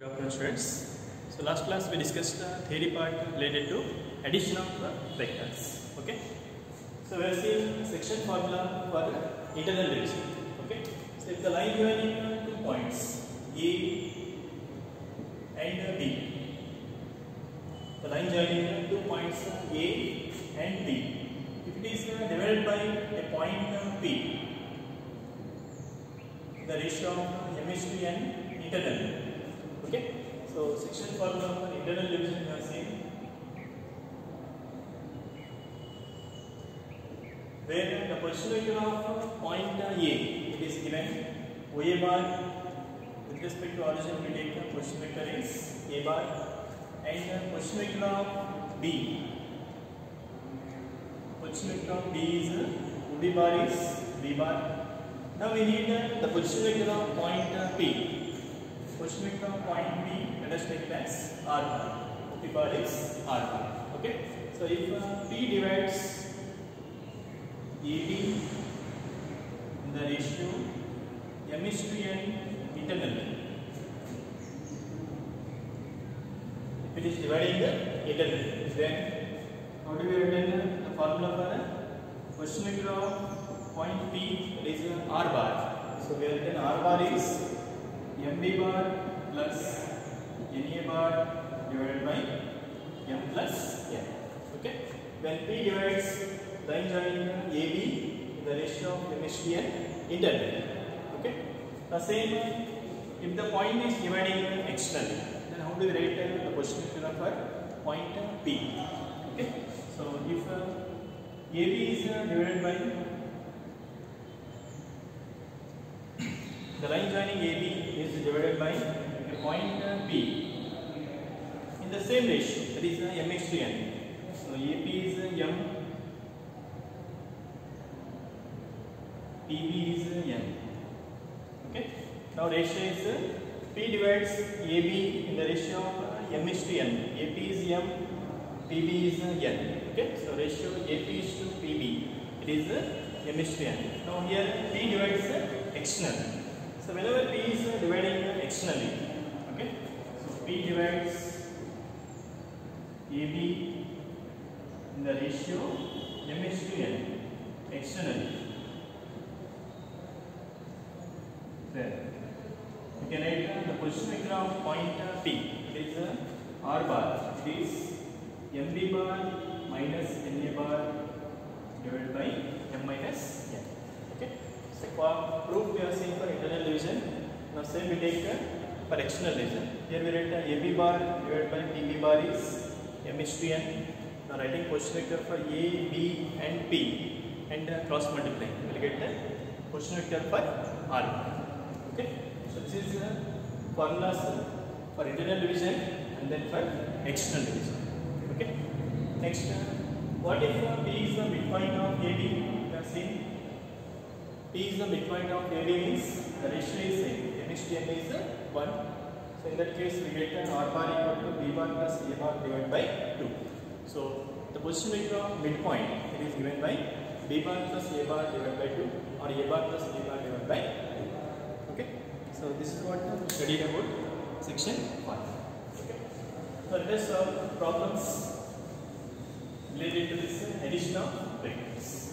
Good afternoon, students. So last class we discussed the theory part related to addition of vectors. Okay. So we have seen section formula for internal division. Okay. So if the line joining two points A and B, the line joining two points A and B, if it is divided by a point P, the ratio of m is to n internal. Okay, so section formula for internal division we have seen, where the position vector of point A, it is given OA bar. With respect to origin, we take the position vector is A bar, and the position vector of B, position vector of B is OB bar is B bar. Now we need the position vector of point P. Position vector of point B, let us take it as R bar. OP bar is R bar. Okay. So if P divides AB in the ratio m is to n internally, if it is dividing the internally, then how do we obtain the formula for position vector of point P, that is R bar. So we have written R bar is mb bar plus na bar divided by m plus n. Okay. When P divides line joining AB in the ratio of m is to n internally. Okay. The same if the point is dividing externally, then how do we write the position vector for point P? Okay. So if AB is divided by the line joining AB is divided by a point P in the same ratio, that is m is to n. So AP is m, PB is n. Okay. Now ratio is P divides AB in the ratio of m is to n. AP is m, PB is n. Okay. So ratio AP is to PB, it is m is to n. Now here P divides external. So whenever P is dividing externally, okay, so P divides AB in the ratio m is to n externally. Then we can write the position vector of point P. It is R bar. It is mb bar minus na bar divided by m minus n. Okay. So for proof we are saying for internal division. Now same we take for external division. Here we write AB bar divided by PB bar is m is to n. Now writing position vector for A, B and P and cross multiplying, we will get the position vector for R bar. Okay. So this is formulas for internal division and then for external division. Okay. Next, what if P is the midpoint of AB? We have seen P is the midpoint of AB means the ratio is same. M is to n is 1. So in that case we get an R bar equal to B bar plus A bar divided by 2. So the position vector of midpoint, it is given by B bar plus A bar divided by 2 or A bar plus B bar divided by 2. Okay. So this is what we studied about section 1. Okay. So let us solve problems related to this addition of vectors.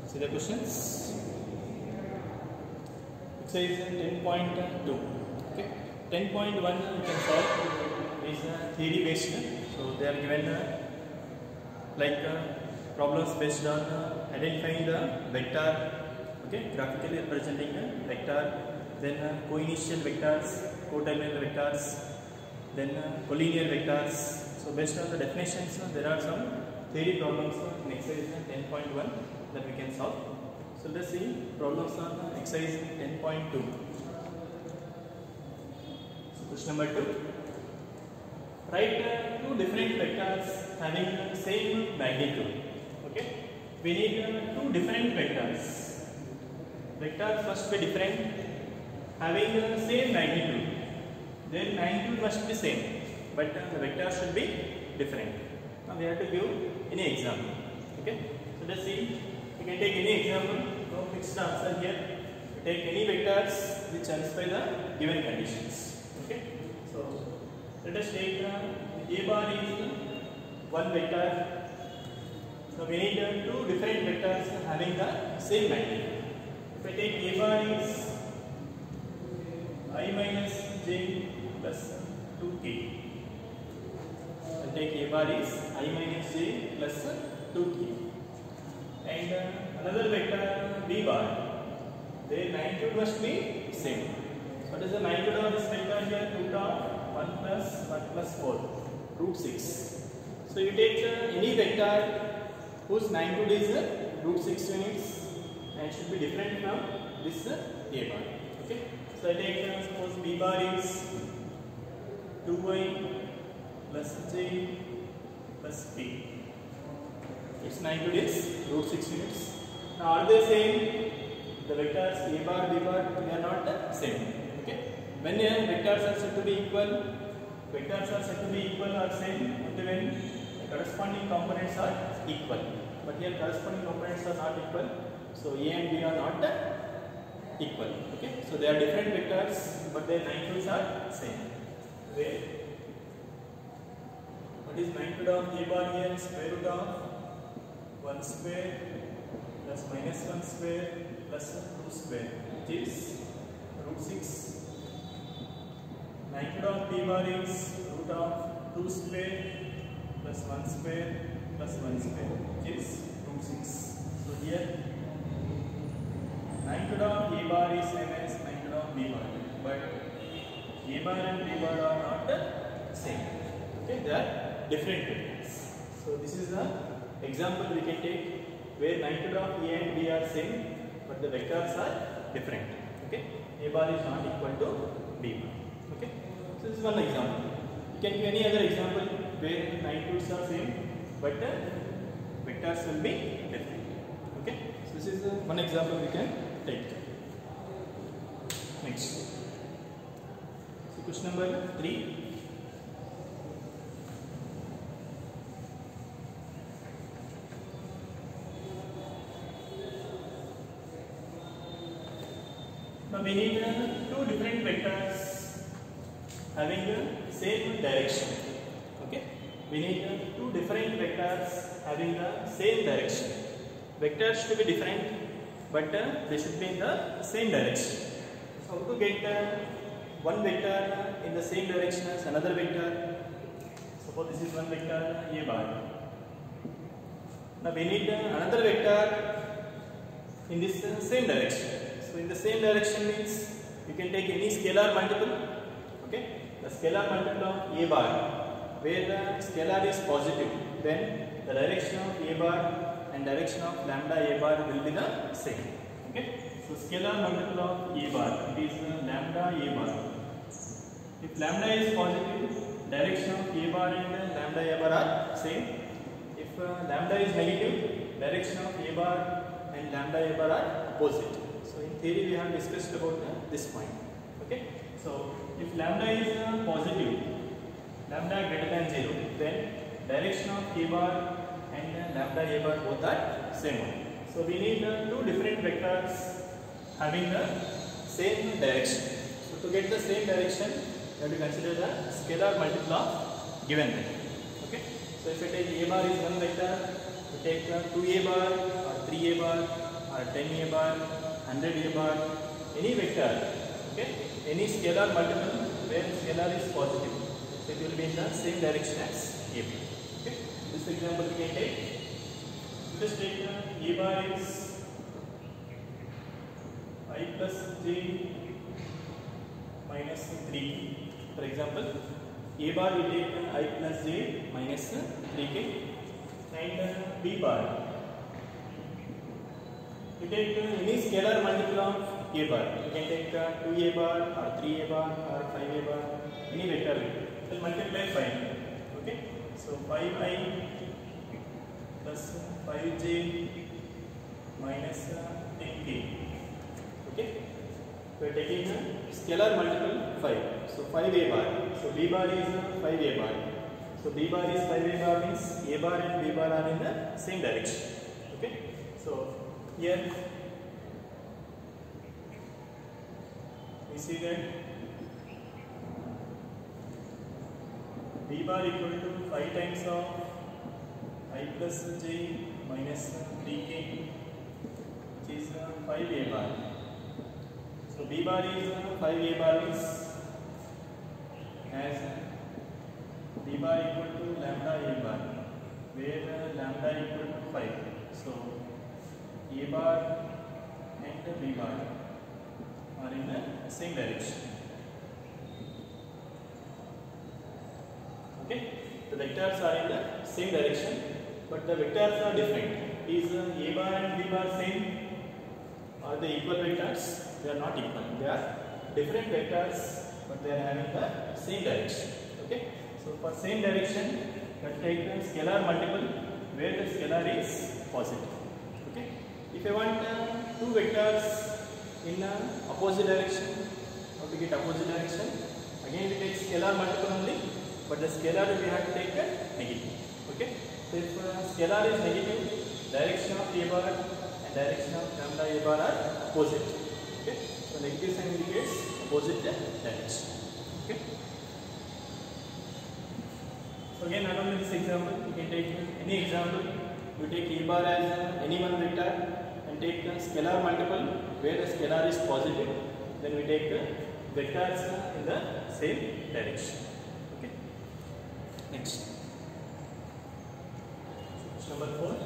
See the questions. It says 10.2. Okay. 10.1 you can solve is theory based. So they are given problems based on identifying the vector. Okay. Graphically representing the vector. Then co-initial vectors, co-terminal vectors. Then collinear vectors. So based on the definitions, there are some theory problems in exercise 10.1 that we can solve. So let's see problems on exercise 10.2. So question number 2. Write two different vectors having same magnitude. Okay. We need two different vectors. Vector first be different having the same magnitude. then magnitude must be same, but the vector should be different. Now we have to give any example. Okay, so let's see. We can take any example. No fixed answer here. We take any vectors which satisfy the given conditions. Okay, so let us take a bar is one vector. So we need two different vectors having the same magnitude. If I take a bar is I minus j plus 2k. I take a bar is I minus j plus 2k. And another vector b bar, their magnitude must be same. What is the magnitude of this vector here? Root of 1 plus 4, root 6. So you take any vector whose magnitude is root 6 units and should be different from this a bar. Okay. So I take suppose b bar is 2y plus j plus p. Its magnitude is root 6 units. Now are they same? The vectors a bar, b bar, they are not same. Okay. When vectors are said to be equal, vectors are said to be equal or same only when the corresponding components are equal. But here corresponding components are not equal, so a and b are not equal. Okay. So they are different vectors, but their magnitudes are same. Where what is magnitude of a bar here? Square root of 1 square plus minus 1 square plus 2 square, which is root 6. Magnitude of p bar is root of 2 square plus 1 square plus 1 square, which is root 6. So here magnitude of a bar is same as magnitude of b bar, but a bar and b bar are not the same. Okay, they are different vectors. So this is the example we can take where magnitude of a and b are same, but the vectors are different. Okay, a bar is not equal to b bar. Okay, so this is one example. You can give any other example where magnitudes are same, but the vectors will be different. Okay, so this is one example we can take. Next, so question number 3. Now we need two different vectors having the same direction. Okay, we need two different vectors having the same direction. Vectors should be different, but they should be in the same direction. So how to get one vector in the same direction as another vector? Suppose this is one vector a bar. Now we need another vector in this same direction. So in the same direction means you can take any scalar multiple. Okay, the scalar multiple of a bar, where the scalar is positive, then the direction of a bar and direction of lambda a bar will be the same. Okay, so scalar multiple of a bar, it is lambda a bar. If lambda is positive, direction of a bar and lambda a bar are same. If lambda is negative, direction of a bar and lambda a bar are opposite. So in theory we have discussed about this point. Okay, so if lambda is positive, lambda greater than 0, then direction of a bar and lambda a bar both are same one. So we need two different vectors having the same direction. So to get the same direction, you have to consider the scalar multiple of given vector. Okay, so if I take a bar is one vector, we take 2a bar or 3a bar or 10a bar, 100a bar, any vector. Okay, any scalar multiple where scalar is positive, so it will be in the same direction as a bar. Okay, this example we can take. Just take a bar is I plus j minus 3. For example, a bar we take I plus j minus 3k, and b bar we take any scalar multiple of a bar. You can take 2a bar or 3a bar or 5a bar, any vector will multiply 5. Okay, so 5i plus 5j minus 10k. Okay, we are taking a scalar multiple 5. So 5 A bar. So B bar is 5 A bar. So B bar is 5 A bar means A bar and B bar are in the same direction. Okay. So here we see that B bar equal to 5 times of I plus j minus 3k, which is 5 A bar. So B bar is 5 A bar means as B bar equal to lambda A bar, where lambda equal to 5. So A bar and B bar are in the same direction. Okay, the vectors are in the same direction, but the vectors are different. Is A bar and B bar same? Are they equal vectors? They are not equal. They are different vectors, but they are having the same direction. Okay, so for same direction, let's take the scalar multiple where the scalar is positive. Okay, if I want two vectors in opposite direction, how to get opposite direction? Again, we take scalar multiple only, but the scalar we have to take a negative. Okay, so if scalar is negative, direction of A bar and direction of lambda A bar are opposite. Okay, so negative sign indicates opposite direction. Okay, so again, not only this example, you can take any example. You take A bar as any one vector and take the scalar multiple where the scalar is positive. Then we take the vectors in the same direction. Okay. Next, question number 4.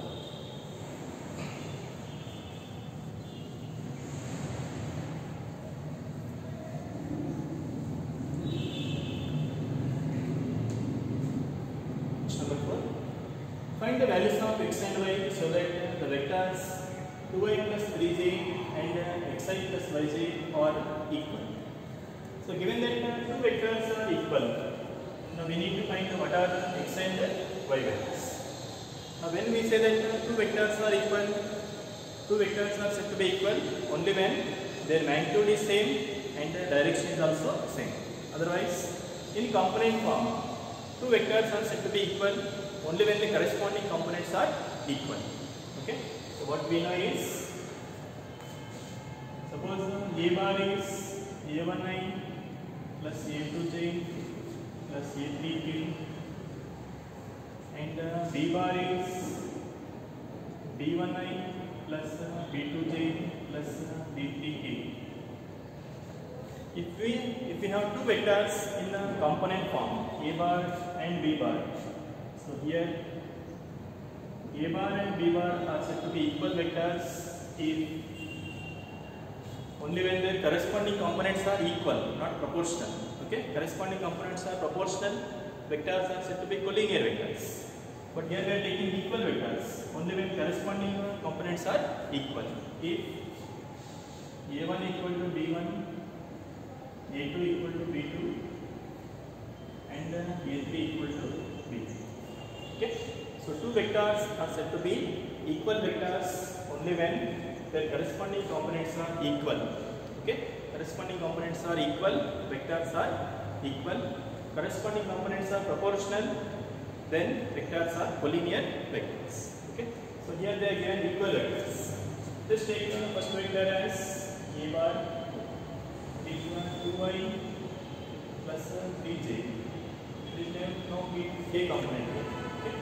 Find the values of x and y so that the vectors 2i plus 3j and xi plus yj are equal. So given that two vectors are equal, now we need to find what are x and y values. Now when we say that two vectors are equal, two vectors are said to be equal only when their magnitude is same and the direction is also same. Otherwise, in component form, two vectors are said to be equal only when the corresponding components are equal. Okay. So what we know is, suppose A bar is A1i plus A2j plus A3k and B bar is B1i plus B2j plus B3k. If we have two vectors in the component form, A bar and B bar, so here A bar and B bar are said to be equal vectors if only when their corresponding components are equal, not proportional. Okay, corresponding components are proportional, vectors are said to be collinear vectors. But here we are taking equal vectors only when corresponding components are equal. If A1 equal to B1, A2 equal to B2 and A3 equal to B3. Okay, so two vectors are said to be equal vectors only when their corresponding components are equal. Okay, corresponding components are equal, vectors are equal, corresponding components are proportional, then vectors are collinear vectors. Okay, so here they are given equal vectors. Just take the first vector as A bar, which is 2i plus 3j. This name no k component. Okay,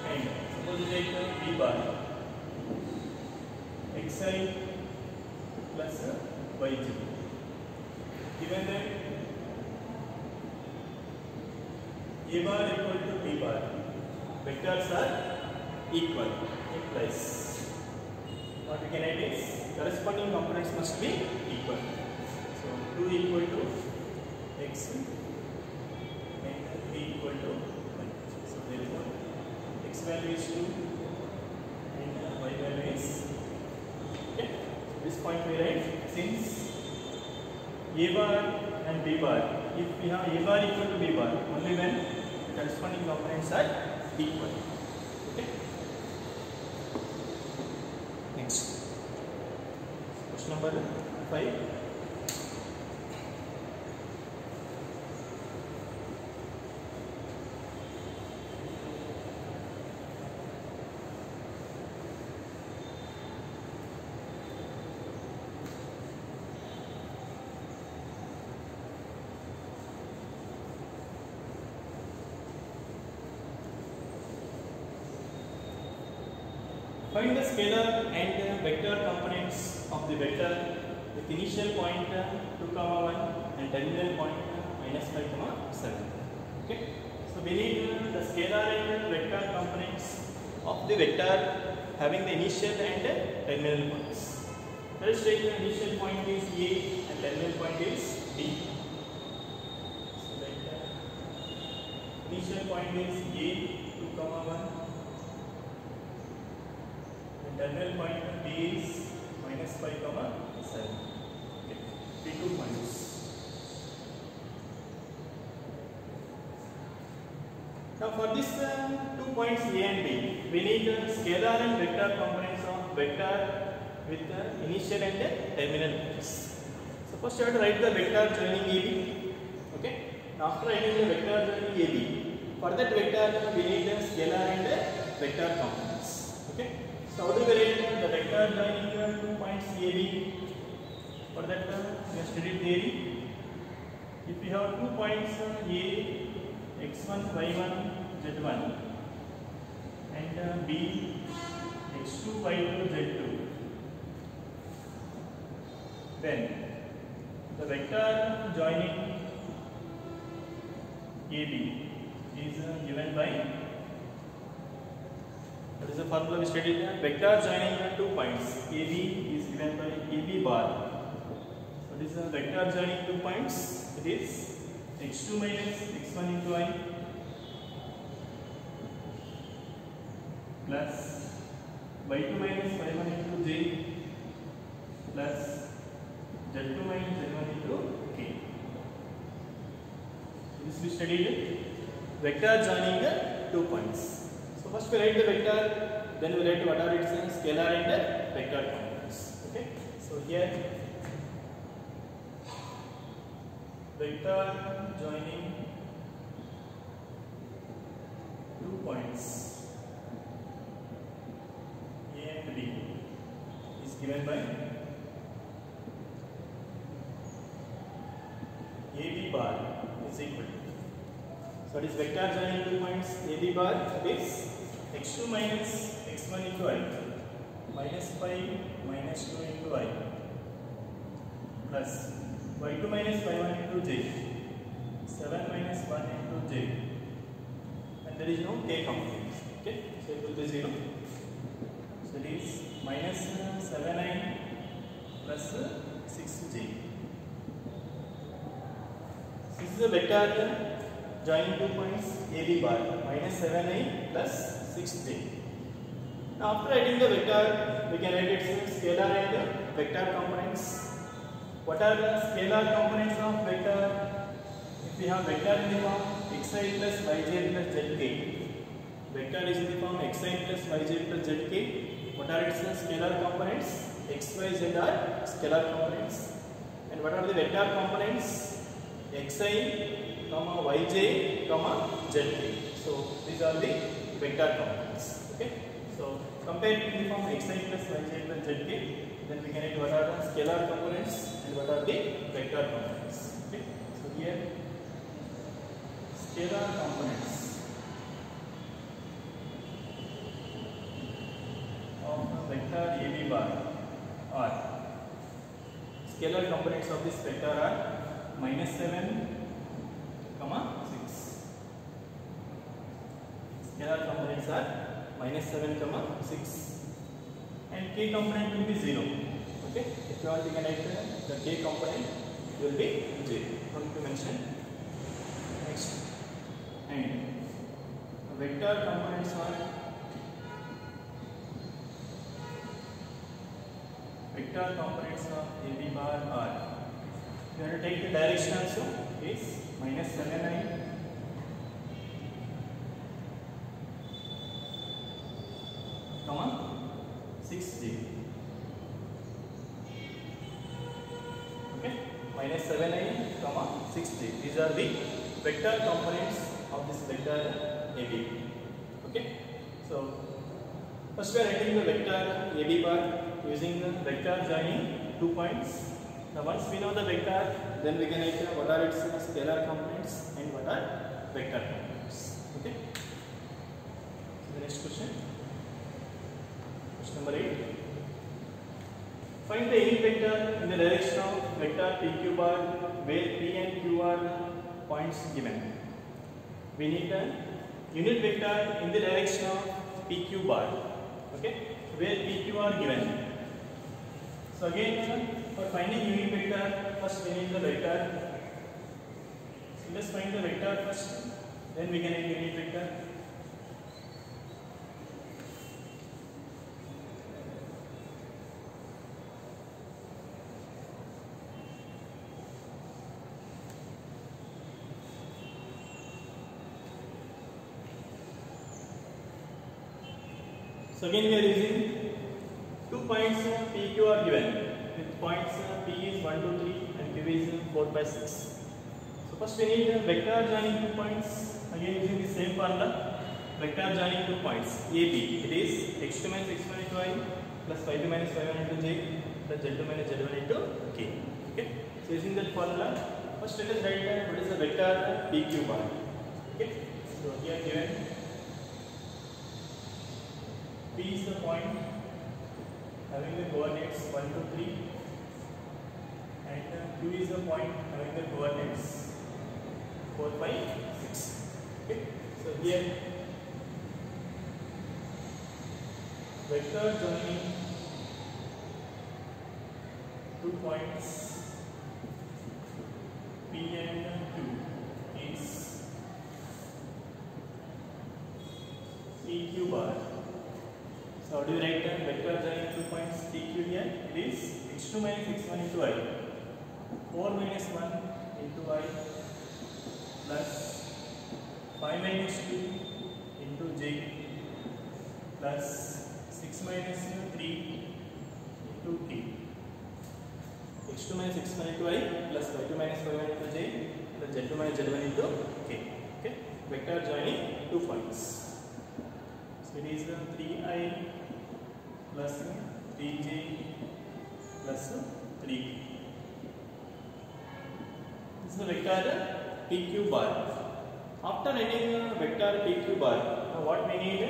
and suppose you take B bar, xi plus yj. Given that A bar equal to B bar, vectors are equal, implies what we can add is corresponding components must be equal. So 2 equal to x and 3 equal to y. So therefore x value is 2 and y value is, okay. This point we write, since A bar and B bar, if we have A bar equal to B bar only when the corresponding components are equal. Okay. Next, question number 5. Find the scalar and vector components of the vector with initial point 2, 1 and terminal point -5, 7. Okay. So we need the scalar and vector components of the vector having the initial and terminal points. Let us take the initial point is A and terminal point is B. So vector initial point is A 2, 1 and terminal point B is -5, 7. Okay. P2 points. Now for this 2 points A and B, we need scalar and vector components of vector with the initial and terminal points. So first you have to write the vector joining AB. Okay. Now after writing the vector joining AB, for that vector we need the scalar and vector components. Okay. So how do we write the vector joining 2 points AB? For that we have studied theory. If we have 2 points A, x1, y1, z1 and B, x2, y2, z2, then the vector joining AB is given by, what is the formula we studied? Vector joining 2 points AB is given by AB bar. What is the vector joining 2 points? It is x2 minus x1 into I plus y2 minus y1 into j plus z2 minus z1 into k. So this we studied vector joining the 2 points. So first we write the vector, then we write what are its scalar and vector components. Okay. So here vector joining 2 points A and B is given by AB bar is equal to, so it is vector joining 2 points AB bar is x2 minus x1 into I minus 5 minus 2 into I plus y2 minus y1 into j 7 minus 1 into j and there is no k component. Okay, so it will be 0. So it is minus 7i plus 6j. This is a vector joining 2 points AB bar minus 7i plus 6j. Now after writing the vector, we can write its scalar and vector components. What are the scalar components of vector? If we have vector in the form xi plus yj plus zk, vector is in the form xi plus yj plus zk, what are its scalar components? X, y, z are scalar components. And what are the vector components? xi, yj, zk. So these are the vector components. Okay. So compared to the form xi plus yj plus zk, then we can write what are the scalar components and what are the vector components. Okay. So here scalar components of vector AB bar are, scalar components of this vector are minus 7, 6. Scalar components are minus 7, 6. And k component will be 0. Okay, if you want, you can write the k component will be 0. Not to mention. Next, and vector components are, vector components of AB bar are, you have to take the direction also is minus 7i comma 6j. Okay, minus 7i comma 6j. These are the vector components of this vector AB. Okay, so first we are writing the vector AB bar using the vector joining 2 points. Now once we know the vector, then we can write what are its scalar components and what are vector components. Okay. So the next question. Question number 8. Find the unit vector in the direction of vector PQ bar where P and Q are points given. We need the unit vector in the direction of PQ bar, okay, where PQ are given. So again, for finding unit vector, first we need the vector. So let's find the vector first, then we can get unit vector. So again we are using 2 points PQ are given with points P is 1, 2, 3 and Q is 4, 5, 6. So first we need a vector joining 2 points. Again using the same formula, vector joining 2 points AB. It is x2 minus x1 into I plus 5 minus 5 into j plus z2 minus z1 into k. Okay. So using that formula, first let us write what is the vector PQ bar. Okay. So here given P is the point having the coordinates 1, 2, 3 and Q is the point having the coordinates 4, 5, 6. Okay. So here vector joining 2 points P and Q is PQ bar. So how do you write the vector joining 2 points PQ here? It is x2 minus x1 into I, 4 minus 1 into I plus 5 minus 2 into j plus 6 minus 3 into k. x2 minus x1 into I plus y2 minus y1 into j plus z2 minus z1 into k. Okay, vector joining 2 points. So it is 3i plus 3j plus 3k. This is the vector PQ bar. After writing the vector PQ bar, now what we need?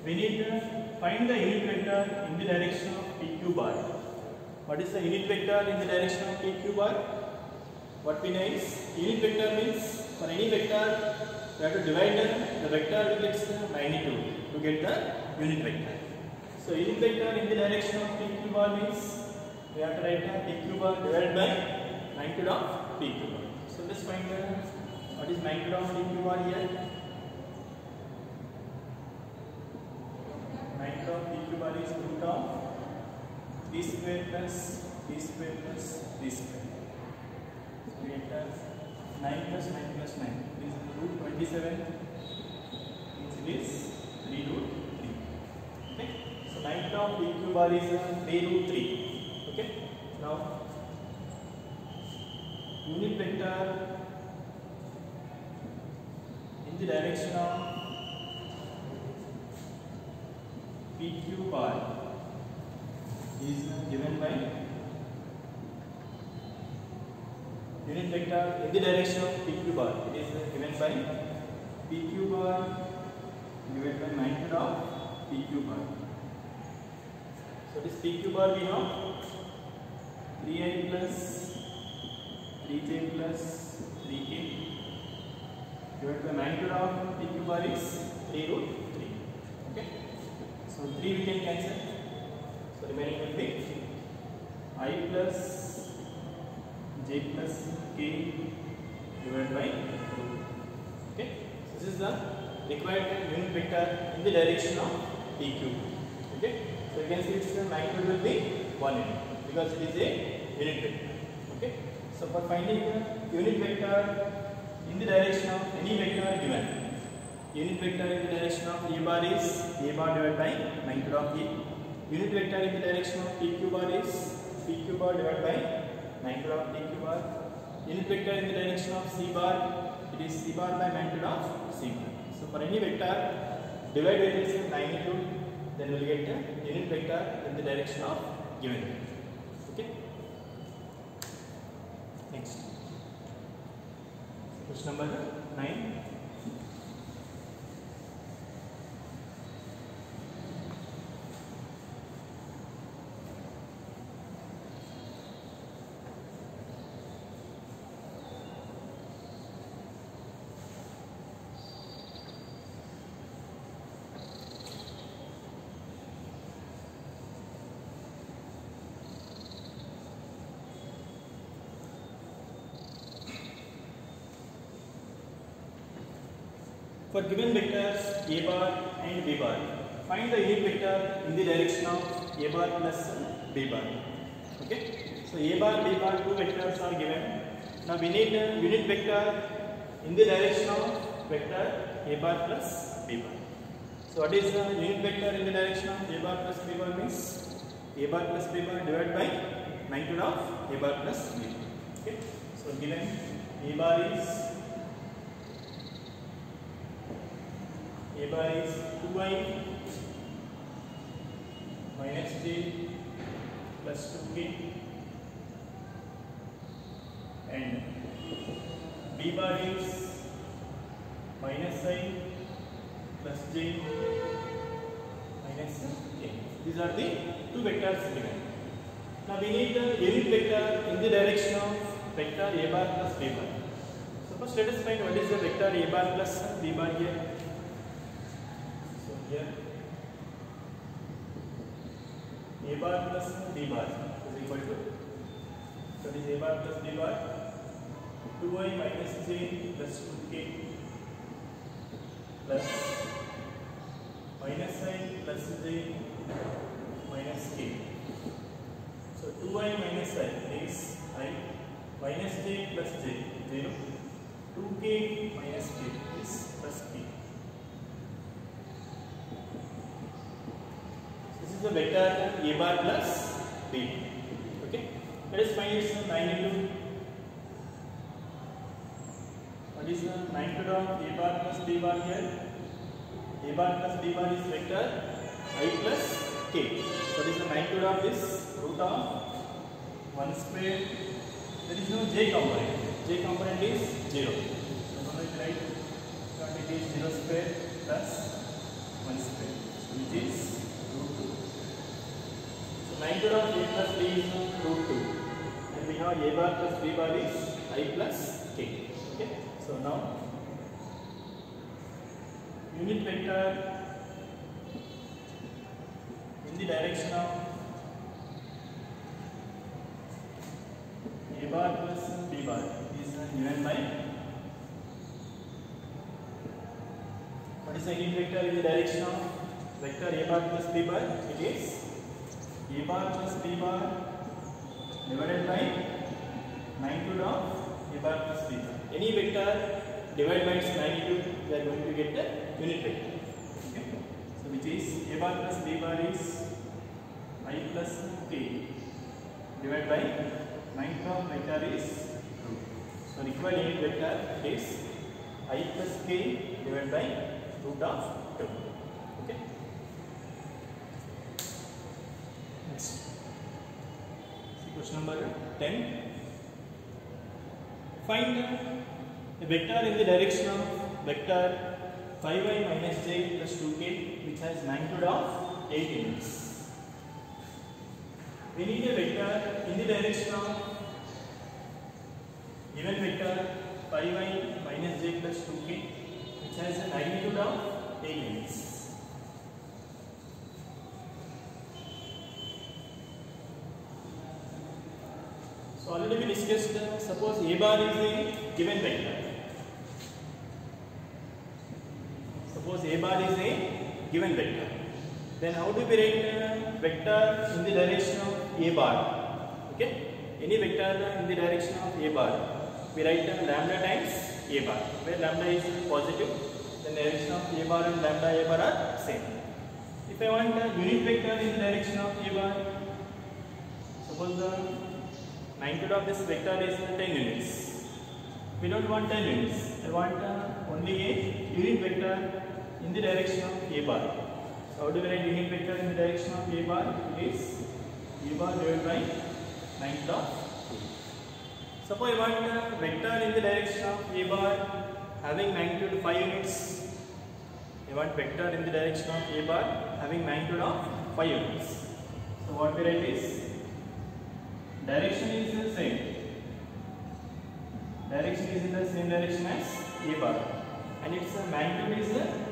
We need to find the unit vector in the direction of PQ bar. What is the unit vector in the direction of PQ bar? What we know is unit vector means for any vector we have to divide the vector with its magnitude to get the unit vector. So unit vector in the direction of PQ bar means we have to write PQ bar divided by magnitude of PQ bar. So let's find what is magnitude of PQ bar here. Magnitude of PQ bar is root of d square plus d square plus d square. So we get 9 plus 9 plus 9. It is root 27. It is 3 root 3. Okay. So magnitude of PQ bar is 3 root 3. Okay. Now unit vector in the direction of PQ bar is given by unit vector in the direction of PQ bar. It is given by PQ bar divided by magnitude of PQ bar. So this PQ bar we know 3i plus 3j plus 3k divided by magnitude of PQ bar is 3 root 3. Okay. So 3 we can cancel. So remaining will be I plus j plus k divided by root. Okay. So this is the required unit vector in the direction of PQ. Okay. So you can see its magnitude will be 1 unit because it is a unit vector. Okay. So for finding the unit vector in the direction of any vector given, unit vector in the direction of A bar is A bar divided by magnitude of A. Unit vector in the direction of PQ bar is PQ bar divided by magnitude of PQ bar. Unit vector in the direction of C bar, it is C bar by magnitude of C bar. So for any vector, divide with its magnitude, then we will get a unit vector in the direction of given vector. Okay. Next. Question number 9. For given vectors a bar and b bar, find the unit vector in the direction of a bar plus b bar. Okay. So a bar, b bar, two vectors are given. Now we need a unit vector in the direction of vector a bar plus b bar. So what is the unit vector in the direction of a bar plus b bar means a bar plus b bar divided by magnitude of a bar plus b bar. Okay. So given a bar is 2i minus j plus 2k and b bar is minus I plus j minus k. These are the two vectors given. Now we need the unit vector in the direction of vector a bar plus b bar. So first let us find what is the vector a bar plus b bar here. So here a bar plus b bar is equal to, so this a bar plus b bar 2i minus j plus 2k plus minus I plus j minus k. So 2i minus I is I minus j plus j 0, 2k minus k is plus k. This is the vector a bar plus b. Okay. Let us find its magnitude. What is the magnitude of a bar plus b bar here? A bar plus b bar is vector I plus k. What is the magnitude of this? Root of 1 square. There is no j component. J component is 0. So now let's write that it is 0 square plus 1 square, so which is root 2. So magnitude of a plus b is root 2, and we have a bar plus b bar is I plus k. Okay. So now unit vector in the direction of a bar plus b bar is given by, what is the unit vector in the direction of vector a bar plus b bar? It is a bar plus b bar divided by magnitude of a bar plus b bar. Any vector divided by its magnitude, we are going to get the unit vector. Okay. So which is a bar plus b bar is I plus k divided by magnitude of vector is 2. So required unit vector is I plus k divided by root of 2. Okay. Next. See question number 10. Find a vector in the direction of vector 5i minus j plus 2k which has magnitude of 8 units. We need a vector in the direction of given vector 5i minus j plus 2k which has a magnitude of 8 units. So already we discussed, suppose a bar is a given vector. Suppose a bar is a given vector. Then how do we write vector in the direction of a bar? Okay. Any vector in the direction of a bar, we write lambda times a bar, where lambda is positive. The direction of a bar and lambda a bar are same. If I want a unit vector in the direction of a bar, suppose the magnitude of this vector is 10 units. We don't want 10 units. I want only a unit vector in the direction of a bar. So how do we write unit vector in the direction of a bar? It is a bar divided by magnitude of 2. Suppose I want a vector in the direction of a bar having magnitude 5 units. I want vector in the direction of a bar having magnitude of 5 units. So what we write is direction is the same. Direction is in the same direction as a bar, and its magnitude is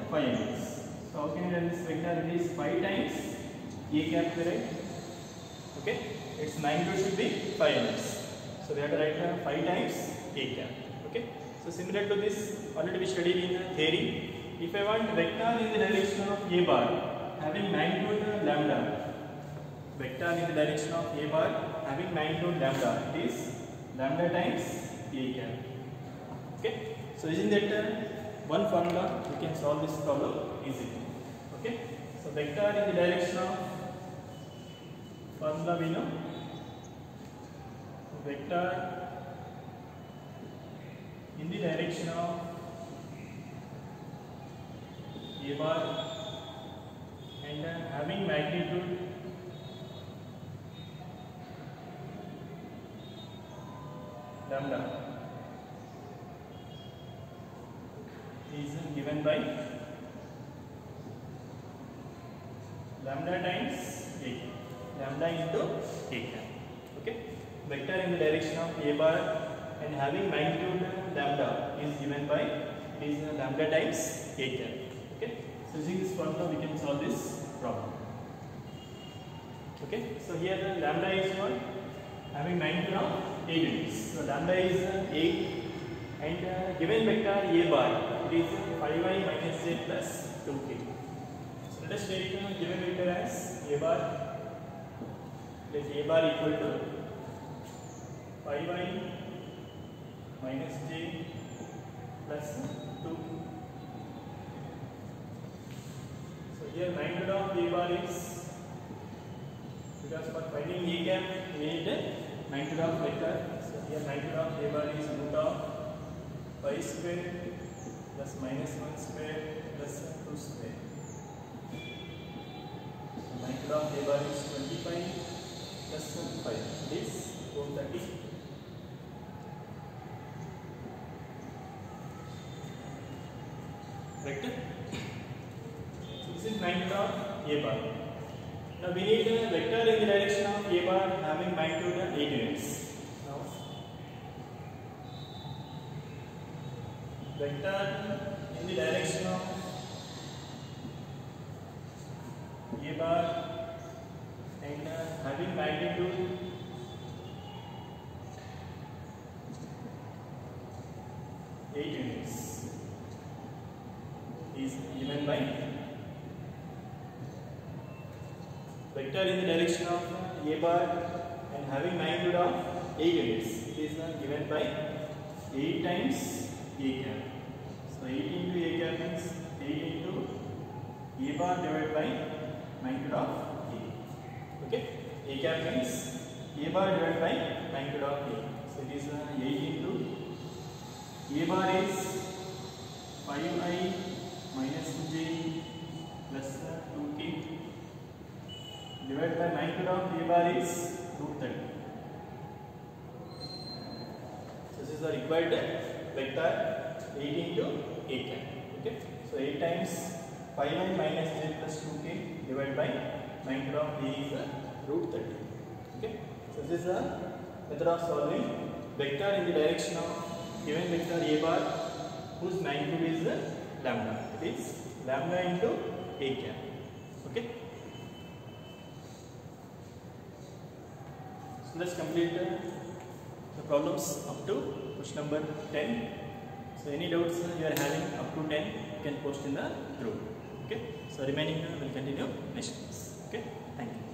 5 units. So how can you write this vector? It is 5 times a cap, right? Okay. Its magnitude should be 5 units. So we have to write 5 times a cap. Okay. So similar to this, already we studied in theory. if I want vector in the direction of a bar having magnitude lambda, vector in the direction of a bar having magnitude lambda, it is lambda times a cap. Okay, so using that one formula we can solve this problem easily. Okay, so vector in the direction of, formula we know, vector in the direction of a bar and having magnitude lambda is given by lambda times a, lambda into a cap. Okay, vector in the direction of a bar and having magnitude lambda is given by, it is lambda times a cap. Okay, so using this formula we can solve this problem. Okay, so here the lambda is what, having magnitude of 8 units. So lambda is 8 and given vector a bar, it is 5y minus j plus 2k. So let us take given vector as a bar, let a bar equal to 5y minus j plus 2. So here magnitude of a bar is, because for finding a cap we need magnitude of vector. So here magnitude of a bar is root of 5 square plus minus 1 square plus 2 square. So magnitude of a bar is 25 plus 5, it is 430. Vector. So this is magnitude of a bar. Now we need a vector in the direction of a bar having magnitude 8 units. Now vector in the direction of a bar and having magnitude 8 units is given by, vector in the direction of a bar and having magnitude of 8 units, it is given by 8 times a cap. So 8 into a cap means 8 into a bar divided by magnitude of a. Okay, a cap means a bar divided by magnitude of a. So it is 8 into a bar is 5i minus j plus 2k divided by magnitude of a bar is root 30. So this is the required vector 8 into a cap. Okay, so 8 times 5i minus j plus 2k divided by magnitude of a is root 30. Okay, so this is the method of solving vector in the direction of given vector a bar whose magnitude is lambda. It is lambda into a cap. Okay. So let's complete the problems up to question number 10. So any doubts you are having up to 10, you can post in the group. Okay. So remaining will continue next class. Okay. Thank you.